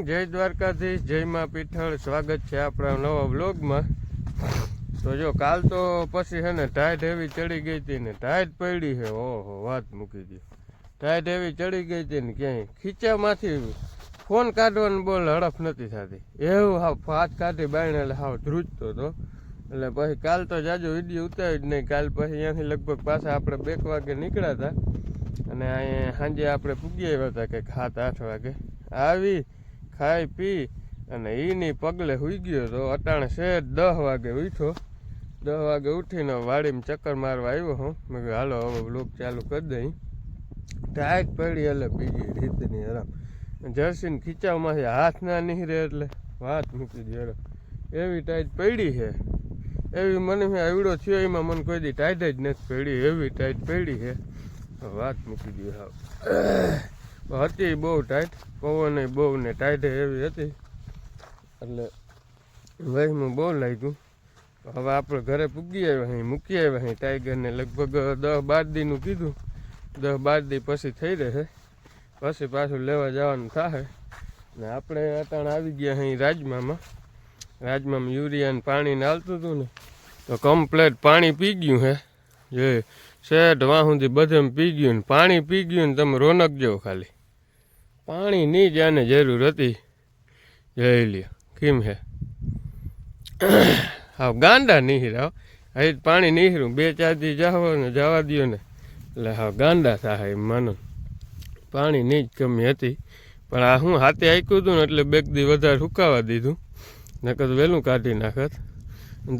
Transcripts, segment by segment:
જય દ્વારકાધીશ, જય માં પીઠળ. સ્વાગત છે આપણા નવા વ્લોગમાં. તો જો કાલ તો પછી છે ને ટાઈટ એવી ચડી ગઈ હતી ને ટાઈટ પડી છે. ઓહો, વાત મૂકી દી. ટાઈટ એવી ચડી ગઈ હતી ને ક્યાંય ખીચામાંથી ફોન કાઢવાનું બોલ હડફ નથી થતી. એવું હાવ હાથ કાઢી બાયણે એટલે હાવ ધ્રુજતો હતો. એટલે પછી કાલ તો જાજો વિડીયો ઉતાર્યો જ નહીં. કાલ પછી અહીંયાથી લગભગ પાછા આપણે 2 વાગે નીકળ્યા હતા અને અહીંયા સાંજે આપણે પૂગી આવ્યા હતા કંઈક 7-8 વાગે. આવી ખાઈ પી અને એની પગલે સુઈ ગયો તો અટાણે શેઠ 10 વાગે ઉઠ્યો. 10 વાગે ઉઠીને વાડીમાં ચક્કર મારવા આવ્યો હું. મેં કહ્યું હાલો હવે બ્લોગ ચાલુ કરી દઈ. ટાઈટ પડી એટલે બીજી રીતની આરામ. જર્સીને ખીચાવમાંથી હાથ ના નીકળે એટલે વાત મૂકી દે. એવી ટાઈટ પડી છે. એવી મને મેં આવડો થયો એમાં મને કોઈ દી ટાઈટ જ નથી પડી. એવી ટાઈટ પડી છે વાત મૂકી દે. હાવ હતી બહુ ટાઈટ, પવન બહુ ને ટાઈટ એવી હતી એટલે વહીમાં બહુ લાગ્યું. હવે આપણે ઘરે પૂગી આવ્યા અહીં, મૂકી આવ્યા અહીં ટાઈગરને. લગભગ 10-12 દીનું કીધું. 10-12 દી પછી થઈ રહે, પછી પાછું લેવા જવાનું થાય. ને આપણે અટાણ આવી ગયા અહીં રાજમામાં. રાજમામાં યુરિયાને પાણીને હાલતું હતું ને તો કમ્પ્લેટ પાણી પી ગયું હે. જે શેઠ વાં સુધી બધે પી ગયું ને પાણી પી ગયું ને તમે રોનક જેવો ખાલી. પાણીની જ આને જરૂર હતી. જઈ લ્યો કેમ હે હા ગાંડા નીહરાવ. અહીં પાણી નીહરું 2-4 દી જાવ ને જવા દો ને એટલે હા ગાંડા થાય એમ માનો. પાણીની જ કમી હતી. પણ આ હું હાથે આંક્યું હતું ને એટલે 2 દી વધારે સુકાવા દીધું, નકર વહેલું કાઢી નાખત.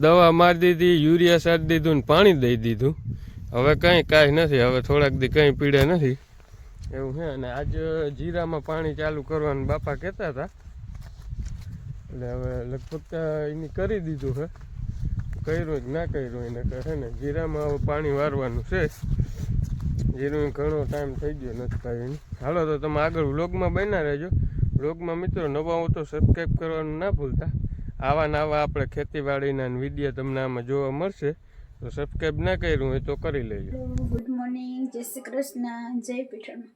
દવા મારી દીધી, યુરિયા સારી દીધું ને પાણી દઈ દીધું. હવે કાંઈ નથી. હવે થોડાક દી કંઈ પીડે નથી એવું છે. અને આજ જીરામાં પાણી ચાલુ કરવાનું બાપા કહેતા હતા એટલે હવે લગભગ એની કરી દીધું છે. કર્યું જ ના કર્યું એને કહે ને જીરામાં હવે પાણી વારવાનું છે. જીરું ઘણો ટાઈમ થઈ ગયો નથી કાંઈ. હાલો તો તમે આગળ વ્લોગમાં બન્યા રહેજો. વ્લોગમાં મિત્રો નવા હો તો સબસ્ક્રાઈબ કરવાનું ના ભૂલતા. આવા નવા આપણે ખેતીવાડીના વિડીયો તમને આમાં જોવા મળશે. તો સબસ્ક્રાઈબ ના કર્યું હોય તો કરી લેજો. ગુડ મોર્નિંગ, જય શ્રી કૃષ્ણ, જય પીઠળમાં.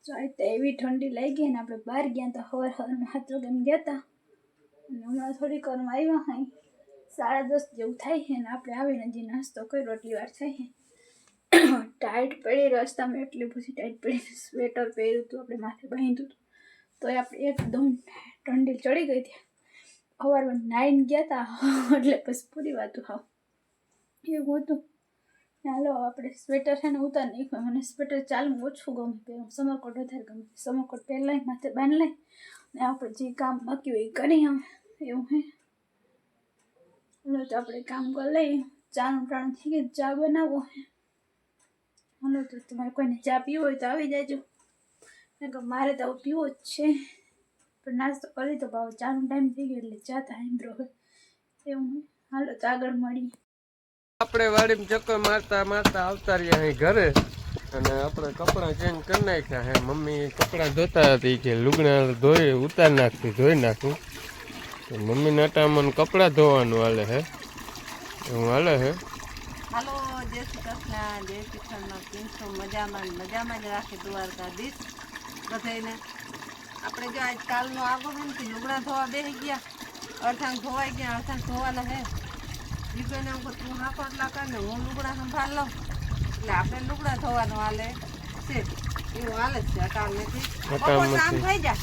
તો આ તો એવી ઠંડી લાગી ને આપણે બહાર ગયા હતા. સવારમાં 7 વાગે ગયા હતા અને હમણાં થોડીક વારમાં આવ્યા હા 10:30 જેવું થાય છે ને આપણે આવીને જે નાસ્તો કર્યો એટલી વાર થાય છે. ટાઈટ પડી રસ્તામાં, એટલી બધી ટાઈટ પડી. સ્વેટર પહેર્યું હતું આપણે, માથે બાંધ્યું હતું તો આપણે એકદમ ઠંડી ચડી ગઈ હતી. સવારમાં નાઈને ગયા હતા એટલે બસ પૂરી વાતું હાવ એવું હતું. ચાલો આપણે સ્વેટર છે ને ઉતાર નાખ્યું. મને સ્વેટર ચાલુ ઓછું ગમે, પહેરું સમરકોટ વધારે ગમે. સમરકોટ પહેલાં માથે બાંધી લઈ ને આપણે જે કામ બાકી હોય એ કરી આવે એવું હે. હાલો તો આપણે કામ કરી લઈએ. ચાનું ટાણું થઈ ગયું, ચા બનાવો હે. હાલો તો તમારે કોઈને ચા પીવો હોય તો આવી જાજો. મારે તો પીવો જ છે પણ નાસ્તો કરી તો ભાવ ચાનો ટાઈમ થઈ ગયો એટલે ચા થાય એમ હોય એવું. હાલો તો આગળ મળીએ. આપણે વાડીમાં ચક્કર મારતા મારતા આવતા રહ્યા અહીં ઘરે અને આપણે કપડાં ચેન્જ કરી નાખ્યા હે. મમ્મી કપડાં ધોતા હતી કે લુગડા ધોઈ ઉતાર નાખતી, ધોઈ નાખું. મમ્મીને અટામણ કપડાં ધોવાનું હાલે હે એવું હાલે હે. હાલો, જય શ્રી કૃષ્ણ, જય શ્રી કૃષ્ણ. કેમ છો? મજામાં જ રાખે દ્વારકાધીશ બધાને. આપણે જો આજ કાલનો આગમનથી લુગડા ધોવા બેસી ગયા. અડધાંગ ધોવાઈ ગયા, અડધાંગ ધોવાના હે. દીકરીને હું તું હાંકડલા કર ને હું લુગડા સંભાળ લઉં એટલે આપણે લુગડા ધોવાનું હાલે છે. એવું હાલે છે અટાણેથી. બપોર કામ થઈ જાય.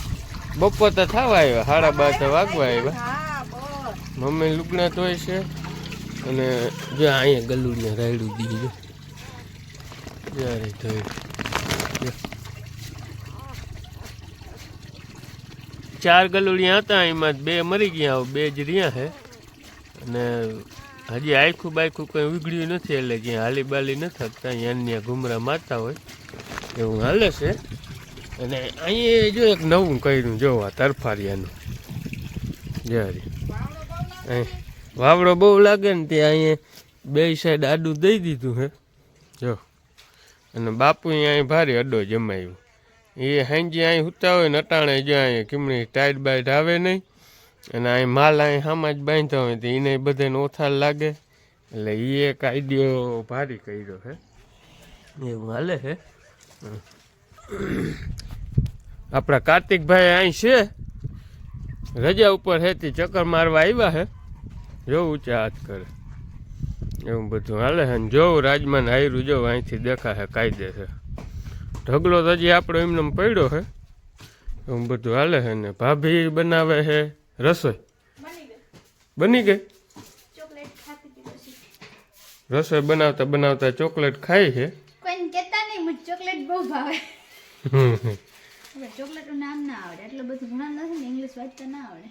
બપોર તો થવા આવ્યા, 12:30 વાગવા આવ્યા. હા બસ મમ્મી લુગડા ધોય છે અને જો અહીંયા ગલુડિયા રાયડું દીધી જ્યારે ધોઈ. 4 ગલુડિયા હતા, એમાં 2 મરી ગયા, 2 જ રહ્યા છે. અને હજી આખું બાખું કંઈ ઉગડ્યું નથી એટલે ક્યાં હાલી બાલી નથી થતા. અહીંયા ઘૂમરા મારતા હોય એવું હાલે છે. અને અહીંયા જો એક નવું કર્યું જોવા તરફારિયાનું. જ્યારે અહીં વાવડો બહુ લાગે ને ત્યાં અહીંયા 2 સાઈડ આડું દઈ દીધું હે જો. અને બાપુ અહીં ભારે અડો જમાયું. એ હાંજી અહીં સૂતા હોય ને અટાણે જો અહીંયા કીમણી ટાઈટ બાઈટ આવે નહીં. અને અહીં માલ અહીં સામાં જ બાંધતા હોય તો એને બધાને ઓથાર લાગે એટલે એ એક આઈડિયો ભારી કર્યો છે એવું હાલે છે. આપણા કાર્તિકભાઈ અહીં છે રજા ઉપર હેતી ચક્કર મારવા આવ્યા હે, જો ઊંચા હાથ કરે એવું બધું હાલે છે ને જોવું રાજમાન હાયરું જો અહીંથી દેખાશે કાયદે છે. ઢગલો તો હજી આપણો એમને પડ્યો છે એવું બધું હાલે છે ને ભાભી બનાવે છે રસોઈ. બની ગઈ ચોકલેટ ખાતી હતી પછી. રસોઈ બનાવતા બનાવતા ચોકલેટ ખાઈ છે. કોઈને કહેતા નહીં, મને ચોકલેટ બહુ ભાવે. ચોકલેટનું નામ ના આવડે, એટલું બધું ભણાવ નથી ને, ઇંગ્લિશ વાંચતા ના આવડે.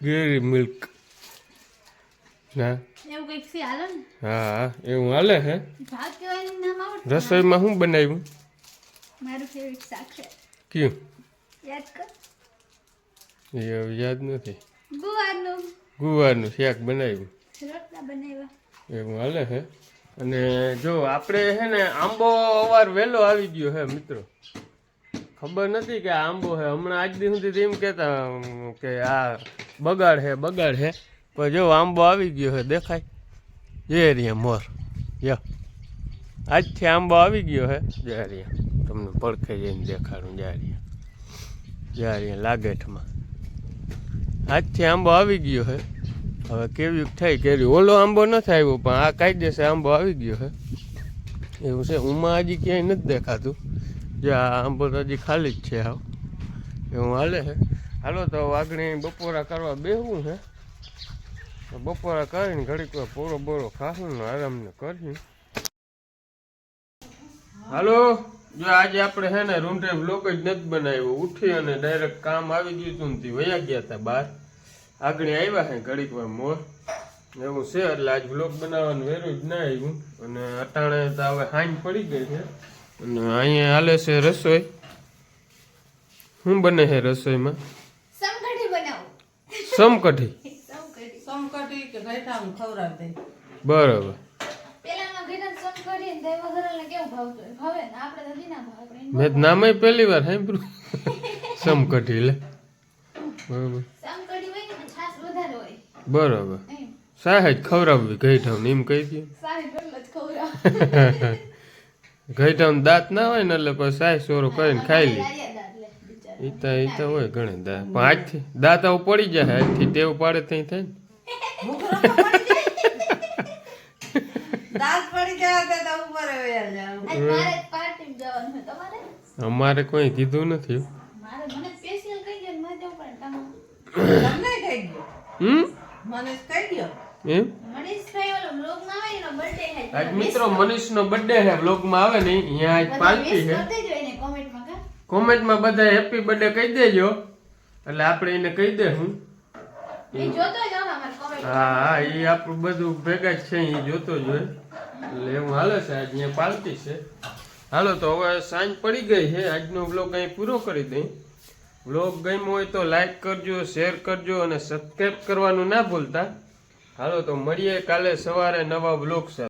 ડેરી મિલ્ક ના એવું કંઈક છે, હાલો ને. હા એવું હાલે છે. ભાત કહેવાનું નામ આવડે. રસોઈમાં શું બનાવ્યું? મારું ફેવરિટ શાક છે, કયું? યાદ કર. એ હવે યાદ નથી. ગુવારનું ગુવારનું શાક બનાવ્યું રોટલા બનાવ્યા. એવું હાલે છે. અને જો આપણે છે ને આંબો અવાર વહેલો આવી ગયો છે મિત્રો. ખબર નથી કે આ આંબો છે, હમણાં આજ દી સુધી એમ કહેતા કે આ બગાડ છે પણ જો આંબો આવી ગયો છે, દેખાય જે રહ્યા મોર યો આજથી આંબો આવી ગયો છે. જ્યાં રહ્યા તમને પડખે જઈને દેખાડું, જ્યાં રહ્યા લાગેઠમાં આજથી આંબો આવી ગયો છે. હવે કેવી થઈ કેરી, ઓલો આંબો નથી આવ્યો પણ આ કાયદેસર આંબો આવી ગયો છે એવું છે. ઉમાં હજી ક્યાંય નથી દેખાતું, જે આ આંબો તો હજી ખાલી જ છે હાવ એવું હાલે છે. હાલો તો આગળ બપોરા કરવા બેસવું છે, બપોરા કરીને ઘડીક વાર પોરો બોરો ખાશું ને આરામ ને કરીશું. હાલો જો આજે આપણે છે ને રૂંઢે બ્લોક જ નથી બનાવ્યો, ઉઠી અને ડાયરેક્ટ કામ આવી ગયું હતું ને વયા ગયા હતા બહાર. આગળ આવ્યા છે ઘડીક વાર મોર એવું છે એટલે આજ બ્લોગ બનાવવાનું વેરું જ ના આવ્યું. અને અટાણે તો હવે હાંજ પડી ગઈ છે અને અહીંયા હાલે છે રસોઈ. શું બને છે રસોઈમાં? સમકઢી બનાવો. સમકઢી. સમકઢી કે ગઈઠાનું ખવડાવી દે. બરાબર. પેલામાં ઘીના સમકઢી ને દેવા ઘરને કેવું ભાવતું હોય? ભાવે ને, આપણે તો દીના ભાવે. મેં નામે પહેલી વાર સાંભળ્યું સમકઢી લે. બરાબર સમકઢી હોય ને છાશ વધારે હોય. બરાબર. એમ સાહેજ ખવડાવવી ગઈઠાውን એમ કહી દે. સારી ગરમ જ ખવડાવ. ગઈઠાውን દાંત ના હોય ને એટલે પછી સાહેજ સોરો કરીને ખાઈ લે. બિચારા ઈ તો હોય ઘણી દાંત પણ આજથી દાંત આવું પડી જાય, આજથી ટેવ પાડે ત્યાં થાય ને. દાંત પડી જાય તો ઉપર વયા જાવ. આજ મારે પાર્ટી જવાનું છે, તમારે? અમારે કોઈ કીધું નથી. મારે મને સ્પેશિયલ કહી દે, મને જવું પડે તમારે. તમને કહી ગયો, મને કહી ગયો. એમ મનીષભાઈ ઓલો બ્લોગમાં આવે એનો બર્થડે છે. આજ મિત્રો મનીષનો બર્થડે છે, બ્લોગમાં આવે ને અહીંયા આજ પાર્ટી છે. કરી દેજો એને કોમેન્ટમાં કા. કોમેન્ટમાં બધા હેપી બર્થડે કહી દેજો એટલે આપણે એને કહી દેશું. એ જોતો જ આવે અમાર કોમેન્ટ. હા એ આપણું બધું ભેગા જ છે, એ જોતો જ હોય એટલે એવું હાલે છે. આજ અહીંયા પાર્ટી છે. હાલો તો હવે સાંજ પડી ગઈ છે, આજનો બ્લોગ અહીં પૂરો કરી દઈ. બ્લોગ ગમ્યો હોય તો લાઈક કરજો, શેર કરજો અને સબસ્ક્રાઈબ કરવાનું ના ભૂલતા. હાલો તો મળીએ કાલે સવારે નવા બ્લોગ સાથે.